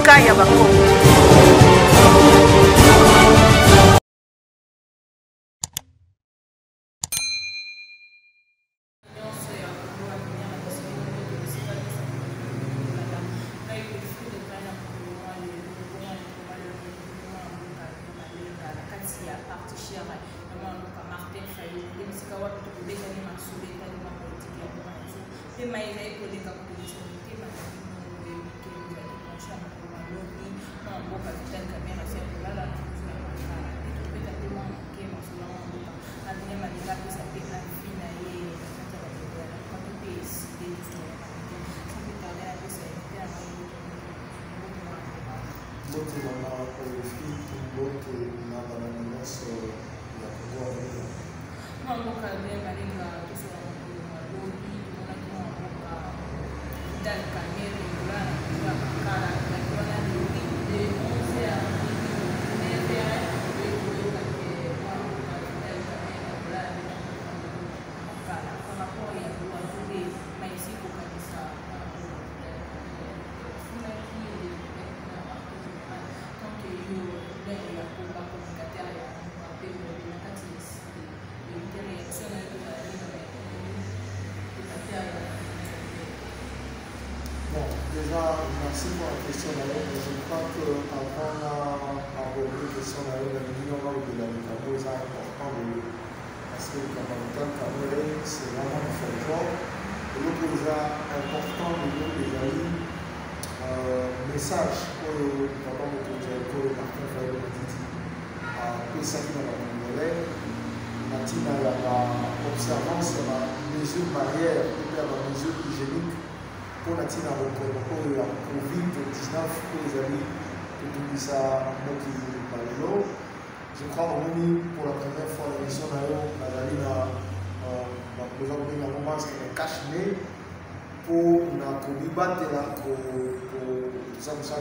esika ya bakongo. Déjà, merci pour la question d'ailleurs, mais je crois qu'avant d'aborder la question d'ailleurs, le minimum de la Cameroun est important parce que le Cameroun, c'est vraiment un folklore. Et donc, c'est important de nous les amis, message pour le papa de Martin Fayot Matiti, à Pessaki dans la Congolais, Matina, l'observance de la mesure barrière, la mesure hygiénique. Pour la tina pour la Covid-19 pour les amis pour ça je crois pour la première fois l'émission pour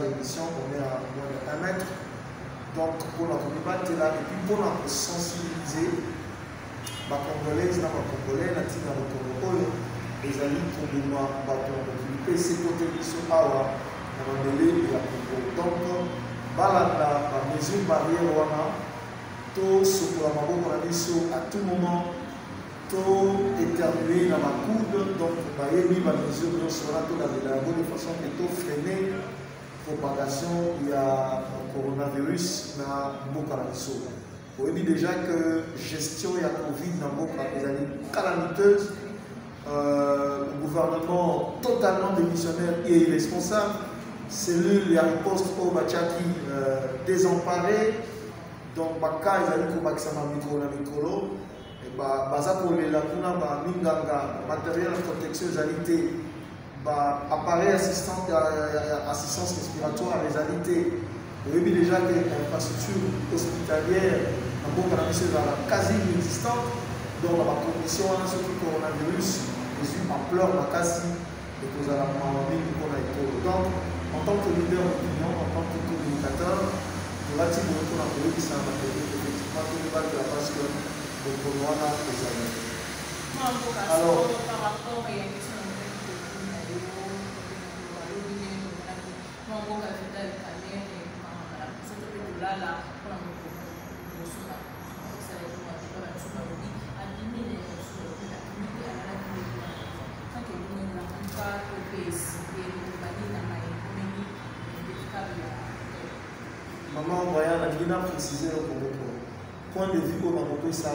l'émission on est à moins de 1 mètre donc pour la et puis pour la sensibiliser les Congolais la tina les amis pour moi et c'est côté mission awa na mandele ya Congo donc balanda la mesure barrière wana to sokola maboko na biso à tout moment to éternuer na coude donc bayebi ba mesure nyonso wana to la bonne façon que to freiner propagation ya coronavirus na mboka na biso oyebi déjà que gestion ya Covid na mboka ezali calamiteuse. Le gouvernement totalement démissionnaire et irresponsable, cellule et riposte au Bachaki désemparé, donc Baka ils allaient pour Baxama Mikolo, et Baza pour les Lacuna, Minganga, matériel de protection alité, appareil assistance respiratoire, les alités. Vous voyez déjà que l'infrastructure hospitalière en bon quasi inexistante, donc la condition sur le coronavirus. Jésus en pleure la casse et que vous allez m'enlever qu'on a été. Donc, en tant que leader d'opinion, en tant que communicateur, nous allons dire qu'on a trouvé que c'est un matériel effectivement tout le monde de la base que le Polois a les années. Alors, par rapport à la question de maman voyant la Guinée préciser le point de vue au Maroc, ça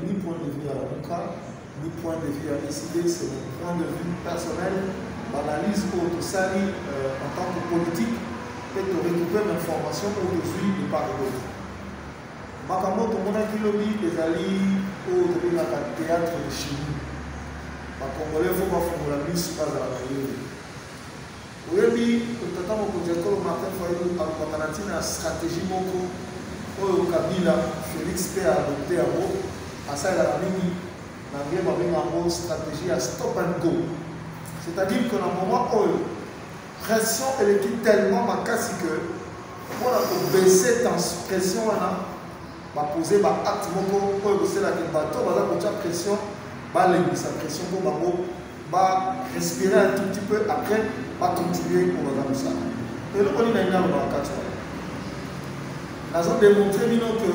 ni point de vue à l'avocat, ni point de vue à décider, c'est mon point de vue personnel, l'analyse pour tout ça en tant que politique, peut-être récupérer l'information au-dessus de part et d'autre. Makambo, tout le monde a dit les alliés au théâtre de chimie. Les Congolais, il faut pas faire la mise pas à la maille. Oui, tata mokonjeko Martin Fayot akokanati na stratégie moko oyo Kabila Félix pe adopté yango asalelaka mingi na nge babenga yango stratégie à stop and go, c'est-à-dire que na moment oyo pression eleki tellement makasi que mpona kobaisse pression wana bapose baacte moko oyo koselaki bato baza kotya pression balembisa pression mpo bango respirer un tout petit peu après, pas continuer pour la ça. Et nous, on est dans le 4. Nous avons démontré que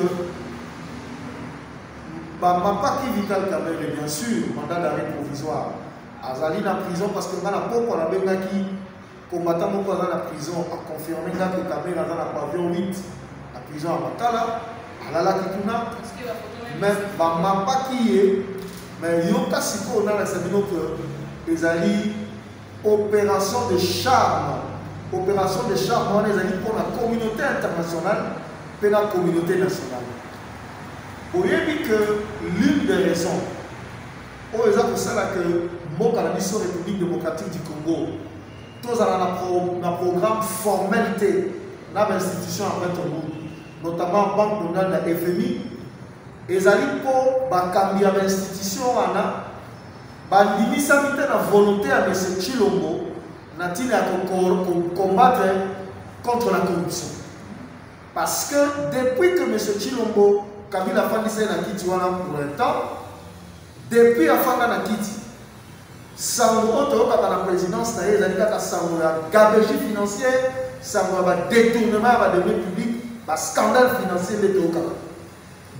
Papa qui Vital Kamerhe, bien sûr, mandat d'arrêt provisoire. Azali dans la prison parce que dans la peau, on a bien qui combattant dans la prison a confirmé que Kamerhe dans la pavillon 8, la prison à Makala, à la Kituna. Mais Papa qui est, mais il y a aussi qu'on a que les alliés opération de charme. Opération de charme, les alliés pour la communauté internationale et la communauté nationale. Vous voyez que l'une des raisons, pour ça que la République démocratique du Congo, tous un programme formalité dans l'institution après tout le monde, notamment Banque mondiale de la FMI, et alliés pour cambier l'institution, la volonté à M. Tshilombo de combattre contre la corruption. Parce que depuis que M. Tshilombo Kabila a fait pour un temps, depuis la fin de la Kiti, la présidence, il y a un gabegie financière, un détournement de deniers publics, un scandale financier de Toka.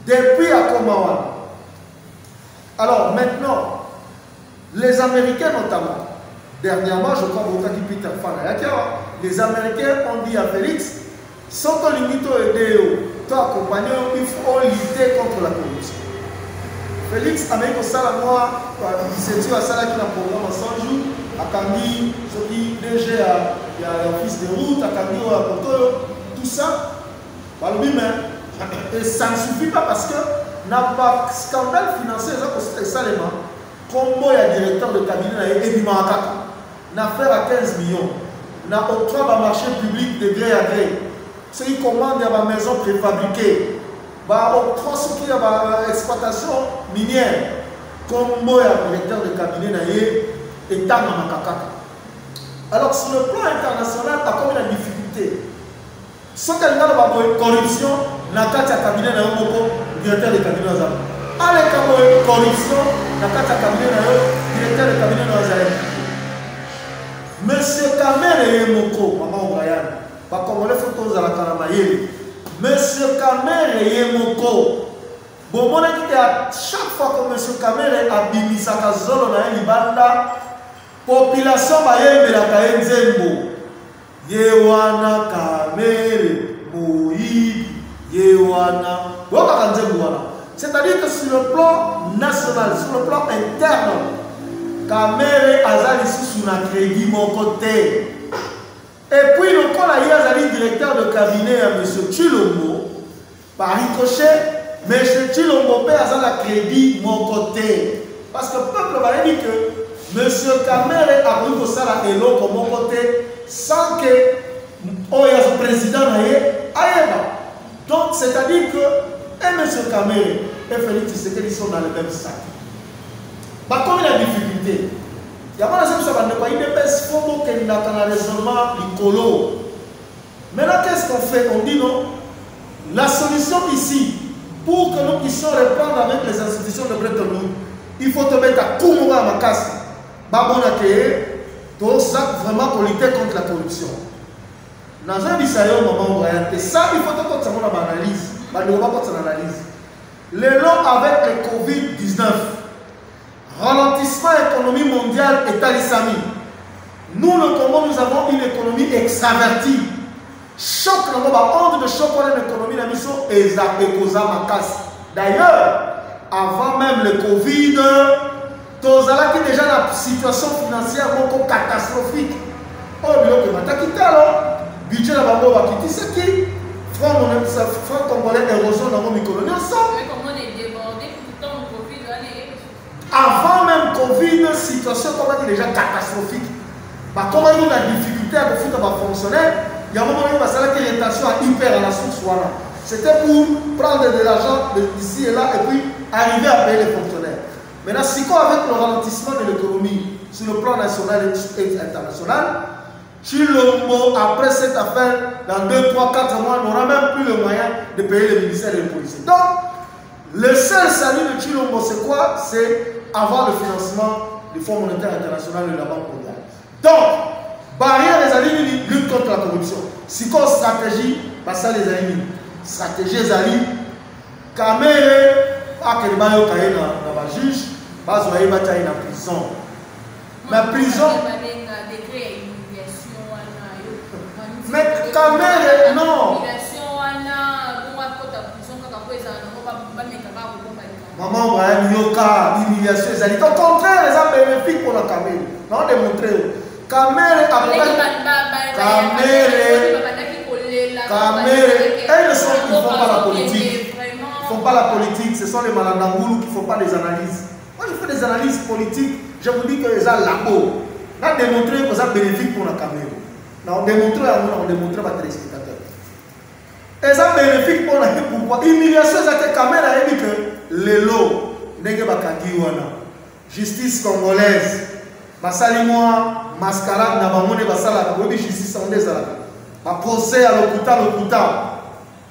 Depuis à Komawan. Alors maintenant, les Américains notamment, dernièrement, je crois que Peter Fan, les Américains ont dit à Félix, sans que l'unité aide, toi accompagné, il faut lutter contre la corruption. Félix a mis ça à moi, il s'est dit à ça qui a un programme en 100 jours, à Camille, ce qui DG à l'office de route, à Camille, à Poto, tout ça, et ça ne suffit pas parce que n'a pas scandale financier, c'est ça les mains. Comme il y a directeur de cabinet, il a une affaire à 15 millions. Il a octroie un marché public de gré à gré. Ceux qui commandent des maisons préfabriquées. Il octroie ce qui est exploitation minière. Comme il y a un directeur de cabinet, il est en alors, sur le plan international, il y a comme une difficulté. Ce qu'il y a une corruption, il y a un cabinet, directeur de cabinet. Allez, corruption, la carte à cabinet, directeur de cabinet dans Monsieur Kamerhe Yemoko, maman Brian, pas comme les photos à la Karamaye. Monsieur Kamerhe Yemoko, bon, mon équipe à chaque fois que Monsieur Kamerhe a bimisaka zolo na libanda, population baye la kaenzembo. Yewana Kamerhe Moïbi, Yewana, waka kanzembo wana. C'est-à-dire que sur le plan national, sur le plan interne, Kamerhe Azali sous un crédit mon côté. Et puis le col Azali directeur de cabinet à M. Tshilombo, par ricochet, M. Tshilombo paie Azali crédit mon côté. Parce que le peuple va dire que M. Kamerhe a pris ça là et l'autre mon côté sans que le président n'aille. Donc c'est-à-dire que et M. Kamerhe et Félix Tshisekedi sont dans le même sac. Comme il y a des difficultés, il y a pas de chose à il dépêche pour qu'il y ait un raisonnement licolo. Maintenant, qu'est-ce qu'on fait? On dit non. La solution ici, pour que nous puissions répondre avec les institutions de Bretton Woods, il faut te mettre à Koumoura à ma casse. Vraiment pour lutter contre la corruption. Dans un moment, et ça, il faut que tu aies une analyse. Le long avec le Covid-19, ralentissement économie mondiale et talisami. Nous, le Congo, nous avons une économie extravertie. Choc, onde de choc, on a une économie, la mission est d'ailleurs, avant même le Covid, Tozala qui déjà la situation financière beaucoup catastrophique. Oh, le budget de la banque va quitter ce qui franc congolais érosion dans mon micro-colonie ensemble. Avant même Covid, situation comme déjà catastrophique. Comment il y a la difficulté à faire des fonctionnaires, il y a un moment où il y a une irritation à hyper à la source. C'était pour prendre de l'argent d'ici et là et puis arriver à payer les fonctionnaires. Maintenant, si avec le ralentissement de l'économie sur le plan national et international, Tshilombo, après cette affaire, dans 2, 3, 4 mois, n'aura même plus le moyen de payer les ministères et les policiers. Donc, le seul salut de Tshilombo, c'est quoi? C'est avoir le financement du Fonds monétaire international et de la Banque mondiale. Donc, barrière des alliés lutte contre la corruption. corruption. Si quoi stratégie, ça les amis. Stratégie Zali, Kamere, à quel bail au cahier dans la juge, bas ou aïe bataille dans prison. Mais prison. Mais Kamere, non. Maman, Brian, Yoka, humiliation, Zali. Au contraire, les hommes bénéfiques pour la Kamere. On a démontré. Kamere, après. Kamere, elles ne font pas la politique. Ils ne font pas la politique, ce sont les Malandangoulou qui ne font pas des analyses. Moi, je fais des analyses politiques, je vous dis que les gens labo. On a démontré que ça bénéfique pour la Kamere. On a démontré à votre téléspectateur. Et ça bénéfique pour la pourquoi? Humiliation, c'est que la Kamere a dit que les lots, justice congolaise, Basali-moi, mascarade, Nabamone, Basala, justice congolaise, procès à l'hôpital,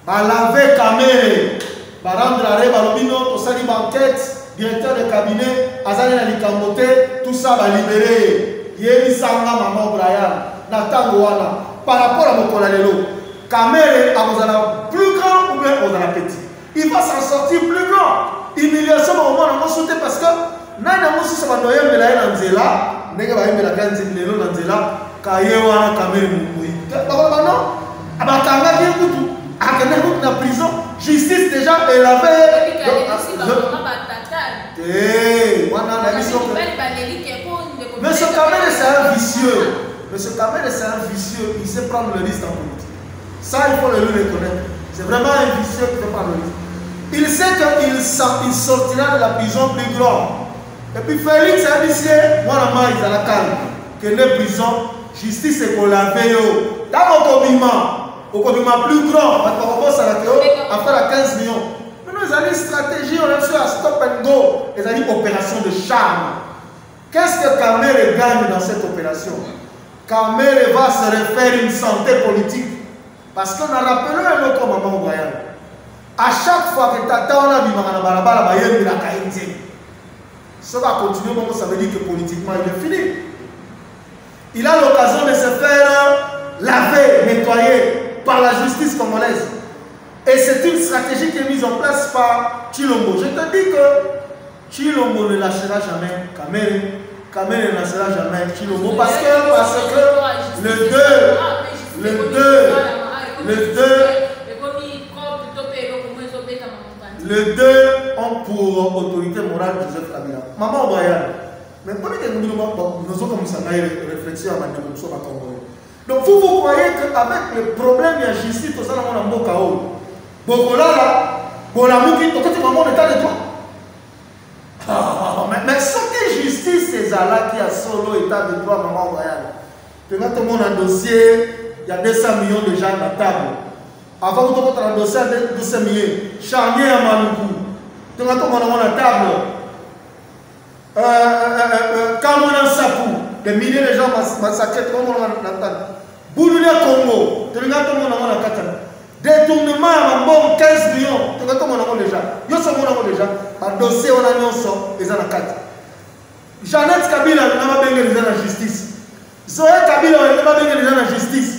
laver Kamere, rendre l'arrêt, balobino, tosali banquette, directeur de cabinet, Azali na likambote, tout ça va libérer. Yéli Sanga, maman Brian, Nathan Gowana, par rapport à mon colalelo, Kamere, a plus grand ou bien a petit. Il va s'en sortir plus grand. Humiliation, au moins, on a sauté parce que, Nana Moussou, ça va noyer, mais là, il y a un zéla, Nega va y mettre la grande zélo dans zéla, Kayewa, Kamere, Moumoui. Non, Abakanga, qui est tout. Akene na prison, justice déjà elle avait. Monsieur Kamere c'est un vicieux. Monsieur Kamere c'est un vicieux. Il sait prendre le risque en politique. Ça il faut le lui reconnaître. C'est vraiment un vicieux qui peut prendre le risque. Il sait qu'il sortira de la prison plus grand. Et puis Félix c'est un vicieux. Moi la main il a la calme. Que les prisons, justice est pour la VO. Dans votre mouvement. Au plus grand, après la 15 millions. Maintenant, ils ont une stratégie, on a fait à stop and go. Ils ont une opération de charme. Qu'est-ce que Kamere gagne dans cette opération? Kamere va se refaire une santé politique. Parce qu'on a rappelé un autre maman Brian. À chaque fois que Tata on a vu Balabala, il a caïté. Ça va continuer, ça veut dire que politiquement, il est fini. Il a l'occasion de se faire laver, nettoyer par la justice congolaise. Et c'est une stratégie qui est mise en place par Chilombo. Je te dis que Chilombo ne lâchera jamais Kamere. Kamere ne lâchera jamais Chilombo parce que les deux ont pour autorité morale Joseph Kabila. Maman Brian, mais pour que nous avons commencé à réfléchir à ma démocratie congolaise. Donc vous croyez qu'avec le problème de la justice, tout ça, on a un beau chaos. Bokola là, Bolamuki, tout le monde est à droit. Mais ce que justice, c'est là qui a solo état de droit, maman Royal. Tout le monde a un dossier, il y a 200 millions de gens à la table. Avant que tu aies un dossier de 200 millions, Charnier à Maloukou. Tout le monde a la table. Quand on a un sapou, des milliers de gens massacrés, tout le monde a la table. Bouloulé Congo, tout le monde a la table. Détournement à bon 15 millions, tout le monde a déjà. Yo sommes déjà. Un dossier, on a mis ensemble, ils ont la carte. Jeannette Kabila, on n'a pas bien la justice. Zoé Kabila, on n'a pas bien la justice.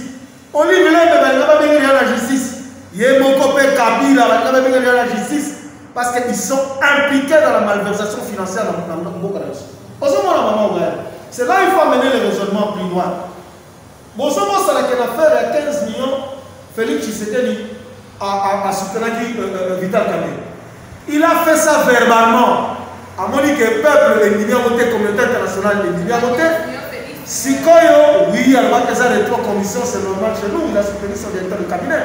Olivier Lembe, on n'a pas bien la justice. Yemoko Kabila, on n'a pas bien la justice. Parce qu'ils sont impliqués dans la malversation financière dans notre Bokarachi. C'est là qu'il faut amener le raisonnement plus loin. Bon, ça va être l'affaire à 15 millions. Félix Tshisekedi a soutenu Vital Kamerhe. Il a fait ça verbalement. À mon dit que le peuple est milliard voté, communauté internationale est milliard voté. Si Koyo, oui, alors que ça les trois commissions, c'est normal chez nous, il a soutenu son directeur de cabinet.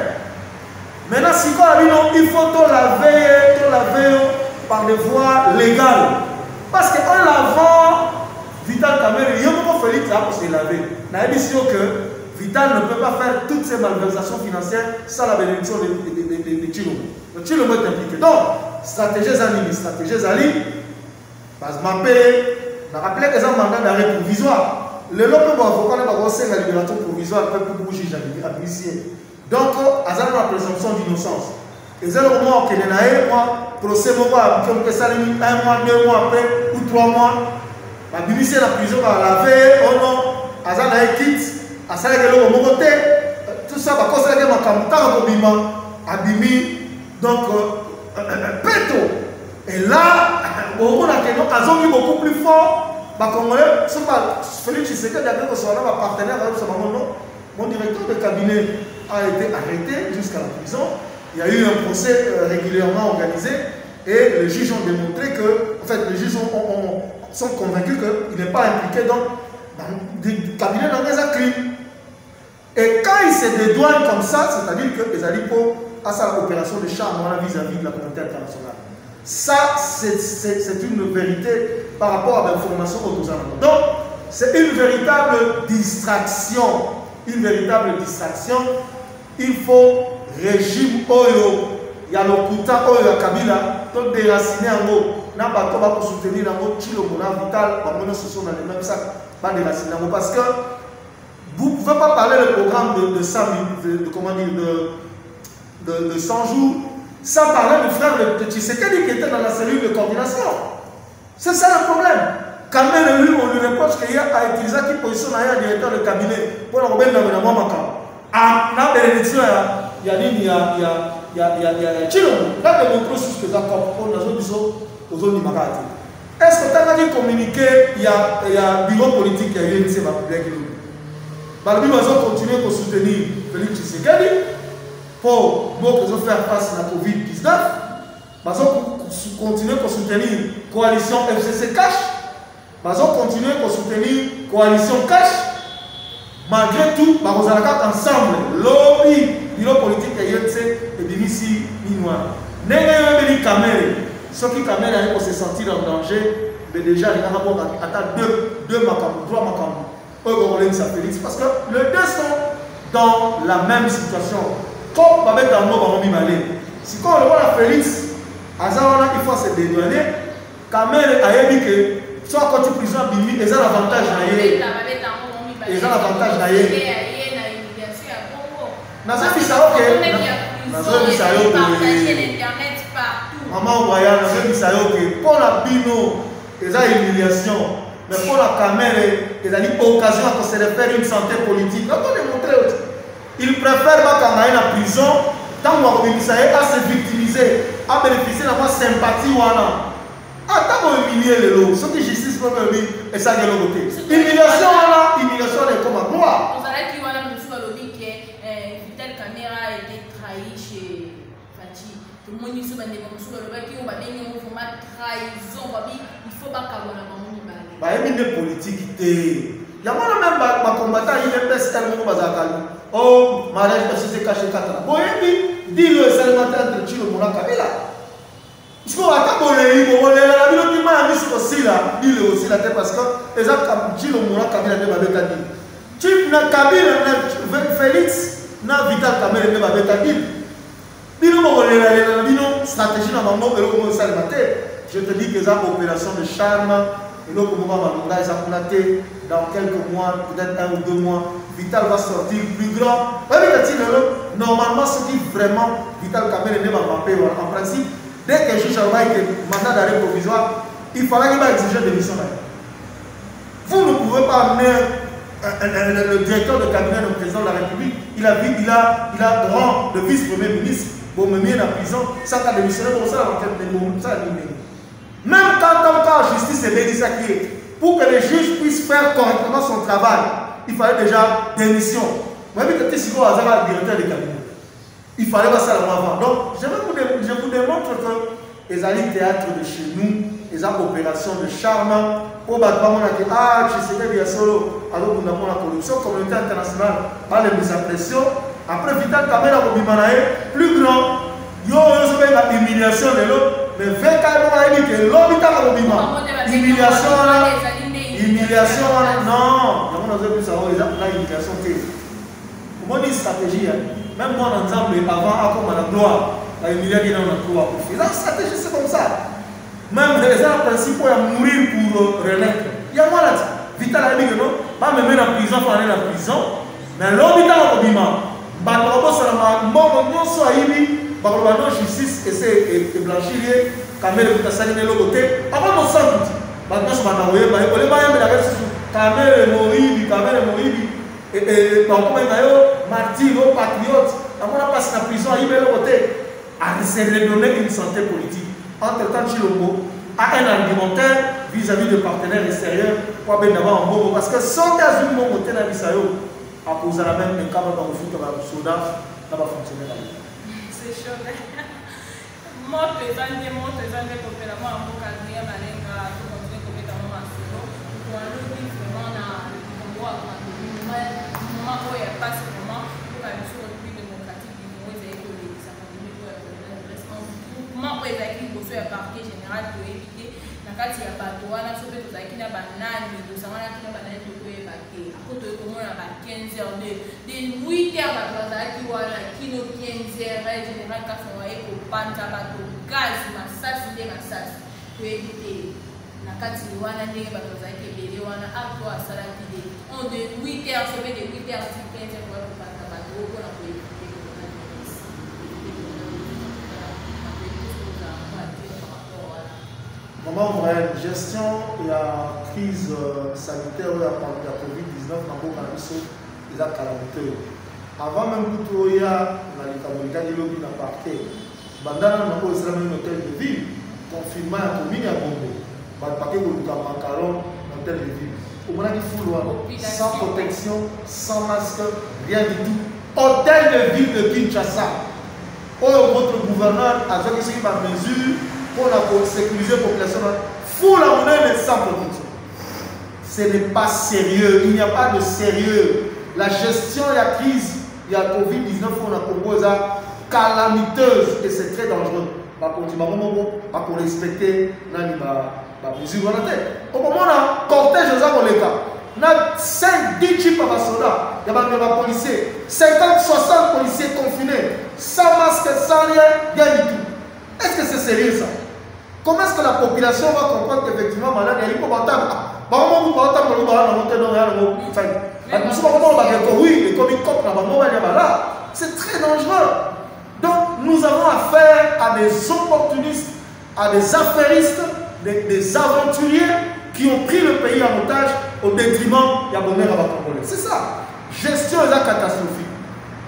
Maintenant, si Koyo a dit non, il faut tout laver par des voies légales. Parce qu'en lavant Vital Kamerhe, il y a beaucoup Félix pour se laver. On a dit que Vital ne peut pas faire toutes ces malversations financières sans la bénédiction de Chilombo. Le Chilombo est impliqué. Donc, stratégie Zali, on a rappelé que c'est un mandat d'arrêt provisoire. Le lot peut avocat n'a pas la libération provisoire pour bouger l'huissier. Donc, à la présomption d'innocence. Et c'est le moment que moi, procès, comme que ça, 1 mois, 2 mois après, ou 3 mois, la l'huissier la prison va laver, oh non, à ça, quitte. À ça, il y a le côté, ça, bah, quand ça a été abimi, donc, Peto. Et là, on a beaucoup plus fort. Bah, Congolais, Félix Tshisekedi a dit que son partenaire, mon directeur de cabinet a été arrêté jusqu'à la prison. Il y a eu un procès régulièrement organisé et les juges ont démontré que, en fait, les juges sont convaincus qu'il n'est pas impliqué dans le cabinet dans des crimes. Et quand il se dédouane comme ça, c'est-à-dire que les Alipo a sa opération de charme vis-à-vis de la communauté internationale. Ça, c'est une vérité par rapport à l'information aux alentours. Donc, c'est une véritable distraction. Une véritable distraction. Il faut régime Oyo. Il y a le Kouta Oyo à Kabila. Tout déraciné en haut. N'a pas de soutenir en haut. Chilo, Mona, Vital, ce sont dans les mêmes sacs. Pas déraciné en haut. Parce que vous ne pouvez pas parler le programme de 100 de 100 jours sans parler du frère de Tshisekedi qui était dans la cellule de coordination. C'est ça le problème. Quand même, lui, on lui reproche qu'il a utilisé qui position un directeur de cabinet pour le rebelle dans le moment. En bénédiction, il y a Chilo. Là, il montre ce que ça comprend dans une zone aux zones du Magati. Est-ce que tu as dit communiqué, il y a un bureau politique qui a eu une série de Balobi va continuer à soutenir Félix Tshisekedi pour faire face à la Covid-19. Ils vont continuer à soutenir la coalition FCC Cash. Ils vont continuer à soutenir la coalition Cash. Malgré tout, ils vont ensemble. Lobby, bureau politique et Bimissi Minois. N'est-ce pas ceux qui ont se sentir en danger, mais déjà, il y a deux macambres, trois macambres. Parce que les deux sont dans la même situation. Comme avec un mot, si on voit la Félix, il faut se dédouaner. Quand même, il dit que soit quand tu prison, ils ont l'avantage. Ils ont l'avantage. Maman, pour la bino, ils ont humiliation. Mais pour la caméra, ils ont eu l'occasion de se faire une santé politique. Ils préfèrent quand on est en prison, tant qu'on a se victimiser, à bénéficier de la sympathie. Attends qu'on humilie les lots. Ce qui justice pour lui, et ça de l'autre côté. Humiliation, humiliation est comme à gloire. On savait qu'il y a un lobby que Vital Caméra a été trahi chez Fati. Tout le monde dit que le lobby qui a un mouvement trahison, il faut pas qu'on ait il y a des politiques. Il y a même des combattants, il y a des personnes qui ont oh, mariage, c'est caché 4 ans. Bon, il dit le célibataire de Chilo Mouna Kabila. Parce qu'on a dit que aussi là, il est aussi là parce que Chilo Mouna Kabila ne va pas dire. Chilo Kabila, Félix, n'a Vital Kamere ne va pas dire. Bino stratégie dans le monde de célibataire. Je te dis que c'est une opération de charme. Et donc, dans quelques mois, peut-être 1 ou 2 mois, Vital va sortir plus grand. Normalement, ce qui vraiment Vital Kamere ne va pas payer. En principe, dès que le juge a un mandat d'arrêt provisoire, il faudra qu'il va exiger des missions. Vous ne pouvez pas amener le directeur de cabinet du président de la République. Il a rang de vice-premier ministre pour me mettre en prison sans qu'à démissionner pour ça. Même quand la justice est bénisacrée, pour que les juges puissent faire correctement son travail, il fallait déjà démission. Moi, je suis si vous avez un directeur de cabinet. Il fallait passer à la avant. Donc, je vous démontre que les alliés théâtre de chez nous, les opérations de charme, au bâtiment, on a dit ah, je sais bien solo, alors nous avons la corruption, communauté internationale, par les mises en pression. Après, Vital Kamera, plus grand, il y a la humiliation de l'autre. Mais 24 mois, il dit que l'homme est à la humiliation, non, on a vu ça, la humiliation. Comment dire stratégie, même moi, en exemple, avant, comme à la gloire, la humiliation qui est dans notre pouvoir. La stratégie, c'est comme ça. Même les gens, en principe, il y a mourir pour renaître. Il y a moi là, Vital a dit que non, pas me mettre en prison pour aller en prison, mais l'homme est à la humiliation. La justice essaie de blanchir, Kamere est à de l'autre côté. Avant, on s'en dit. Maintenant, je vais envoyer, Kamere Moribi, et martyr, patriote, on a passé la prison, il est côté à se redonner une santé politique. Entre-temps, Chilombo a un argumentaire vis-à-vis de partenaires extérieurs pour bien d'avoir un bon parce que sans cas du monde côté dans l'Israël, à cause de la même cas dans le foot, dans le soda, ça va fonctionner là. C'est chaud. Moi, pesant, complètement en boucle, il y a malenga, tout continuer complètement en solo. Pour aller vraiment dans le combat, moment où il y a pas ce moment, pour aller sur le plus démocratique du monde, il y a eu ça continue pour comment où il y a eu le parquet général pour éviter la carte il y a pas de droit, là, sauf que tout ça qui n'a pas d'âne, mais tout ça, là, qui n'a pas d'âne, tout est évacué. À côté de comment on a 15 heures de 8 heures, qui nous 15 heures, général, quand on va pour panta, gaz, massage, des massages, pour éviter la carte il y a un des bateaux qui est belé, on a à toi, ça l'a dit. On de 8 heures, je vais de 8 heures, 15 heures, pour panta, bateau, on a pu éviter. Comment la gestion et la crise sanitaire de la COVID-19 dans le cannabis est calamiteuse. Avant même que tout y a dans le parquet, bandana dans un hôtel de ville, confinement à commune à Bombo, le parquet de Macaron, hôtel de ville. Au moment où il faut sans protection, sans masque, rien du tout. Hôtel de ville de Kinshasa. Votre gouverneur a fait ce qui va mesure pour sécuriser la population. Fou la monnaie sans protection. Ce n'est pas sérieux. Il n'y a pas de sérieux. La gestion de la crise, il y a COVID-19, on a proposé calamiteuse et c'est très dangereux. Pour respecter les mesures. Au moment où on a cortège aux l'État, on a 5-10 chips à soldats, il y a des policiers, 50-60 policiers confinés, sans masque, sans rien du tout. Est-ce que c'est sérieux ça? Comment est-ce que la population va comprendre qu'effectivement, malade, il y a une c'est très dangereux. Donc, nous avons affaire à des opportunistes, à des affairistes, des aventuriers qui ont pris le pays en otage au détriment de la bonheur à la Congolais. C'est ça. Gestion est catastrophique.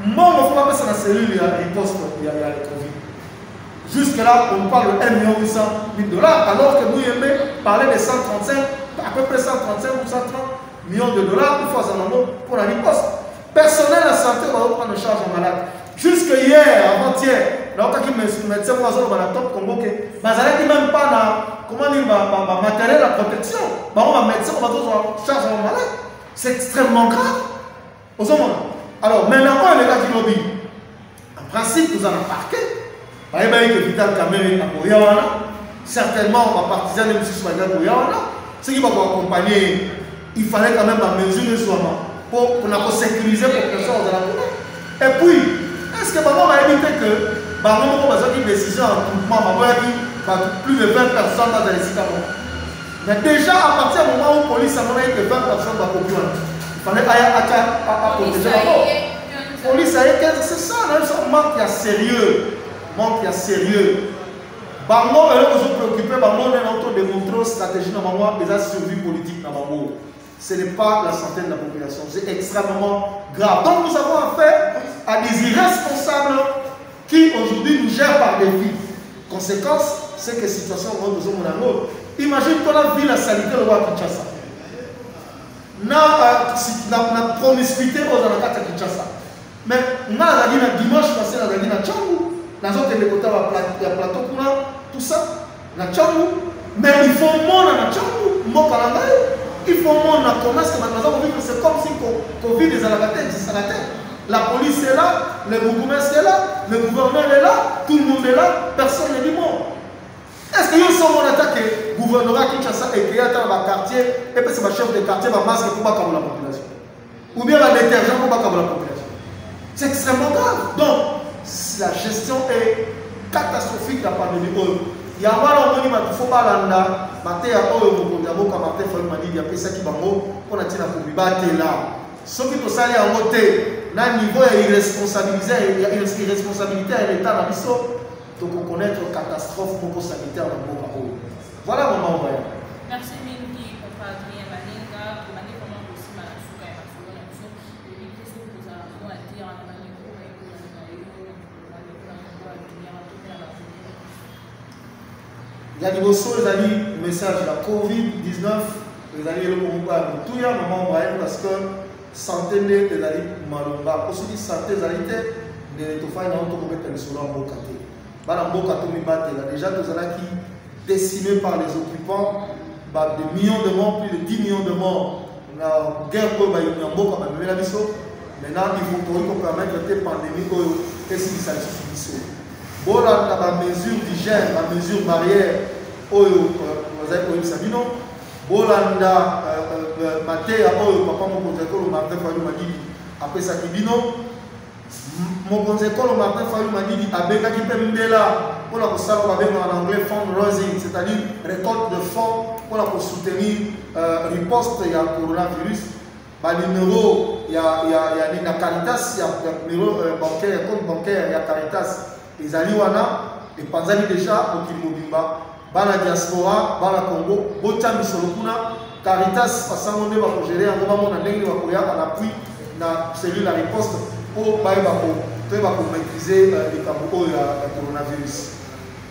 Moi, on ne faut pas mettre ça dans la cellule, il y a une poste, il y a le Covid. Jusque-là, on parle de 1 800 000 $, alors que nous aimons parler de 135, à peu près 135 ou 130 millions de dollars pour la riposte. Personnel de la santé va prendre en charge un malade. Jusque hier, avant-hier, là, quand les médecins vont dans la top Congo, ils n'arrêtent même pas comment dire, matériel de protection. Les médecins vont prendre en charge un malade. C'est extrêmement grave. Alors, maintenant, on est là qui lobby. En principe, nous allons parquer. Par exemple, que Vital Kamere à Koyawana, certainement, ma partisane de M. Soumaga Koyawana, ce qui va vous accompagner, il fallait quand même mesurer soi-même pour sécuriser la population aux alentours. Et puis, est-ce que maman va éviter que maman va faire une décision en groupement, plus de 20 personnes dans les sites. Mais déjà, à partir du moment où la police a montré que 20 personnes vont populaire, il fallait protéger la mort. La police a 15, c'est ça, un manque à sérieux. Manque à sérieux. Bango est préoccupé, Bango est en train de démontrer une stratégie dans des survie politique dans Bango. Ce n'est pas la santé de la population, c'est extrêmement grave. Donc nous avons affaire à des irresponsables qui aujourd'hui nous gèrent par défi. Conséquence, c'est que la situation est besoin de l'autre. Imagine qu'on a vu la sanitaire au roi Kinshasa. La promiscuité aux alentours de Kinshasa. Mais on a dimanche passé, on a dit na Tchangou. Dans autres côtés, il y a plateau pour tout ça. Na Tchangou. Mais il faut monde na Tchangou. Il faut monde na commerce. C'est comme si Covid des alagatés existent à la tête. La police est là, le bourgmestre est là, le gouverneur est là, tout le monde est là, personne n'est du monde. Est-ce que nous sommes en attaque le gouvernement Kinshasa et qu'il y a dans le quartier, et puis c'est le chef de quartier qui va masque pour battre la population? Ou bien la détergent pour battre la population? C'est extrêmement grave. Donc, la gestion est catastrophique de la pandémie. Il y a un moment où il faut pas l'anda, il y a un moment où il y a ça qui va pour la communauté là. Ce qui peut aller en côté, là, niveau irresponsabilité à l'État, donc on connaît une catastrophe sanitaire dans le monde. Voilà mon moment. Merci Mingi, papa Adrien Malinga, pour la comment aussi Malasuka et Maximo. Il y a des ressources, il message de la Covid-19, les alliés le combat, tout y a un moment parce que santé les alliés malonga, aussi dit santé les alliés, ne te fasse non tout mettre le sol en bocaté. Bana bocaté mi batte là déjà tous là qui décimés par les occupants, des millions de morts, plus de 10 millions de morts. On a guerre pour il y a boca mais la biso. Maintenant il faut qu'on permettre cette pandémie que si ça se biso. Bon là la mesure d'hygiène, la mesure barrière oyo vous avez connu Sabino. Bolanda Matéa oyo papa mon conseil Martin Fayou m'a dit après ça Kibino mon conseil Martin Fayou m'a dit abeka ki pembela pour la salle en anglais fundraising, c'est-à-dire récolte de fonds pour la soutenir riposte il y a coronavirus. Bah numéro il y a une Caritas, il y a numéro bancaire, compte bancaire, il y a Caritas. Les aliwana et panzali déjà au Kimobimba. Bana diaspora, bana Congo, bocha misolokuna, Caritas, passant on va gérer un moment on a l'aigle en appui na cellule la riposte pour maîtriser les cabos la coronavirus.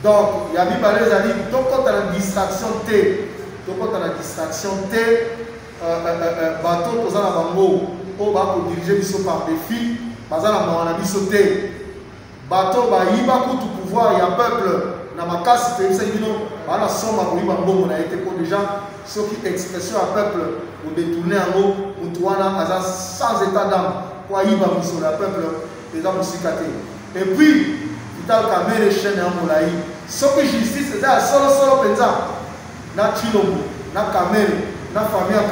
Donc, il y a mis par les amis, donc quand tu as la distraction T, bateau aux la bango, on va diriger par défi, bazala on a mis T, bateau il va pour tout pouvoir, il y a peuple. Na makasi te bisa bino bana soma ko iba mbongo na été pour déjà ceux qui expression à peuple ou détourner en haut mutuana aza sans état d'âme kwa iba miso la peuple les hommes musikate et puis vital kamere chaîne en molai ce que justice c'est solo penza na chilombo na kamere na famille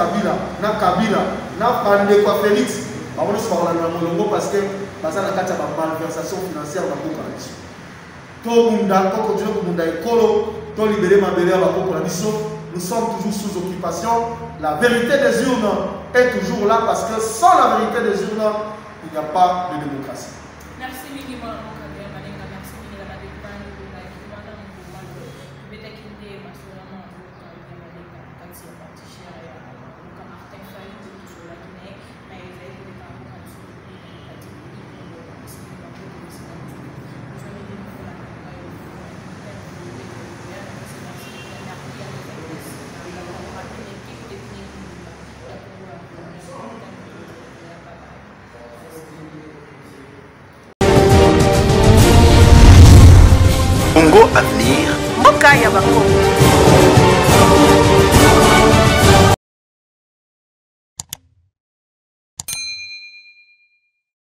na kabila na bande kwa Félix ba on se parle na molongo parce que baza na kata ba malversation financière na boka na biso. Nous sommes toujours sous occupation. La vérité des urnes est toujours là parce que sans la vérité des urnes, il n'y a pas de démocratie. Merci, Minimum.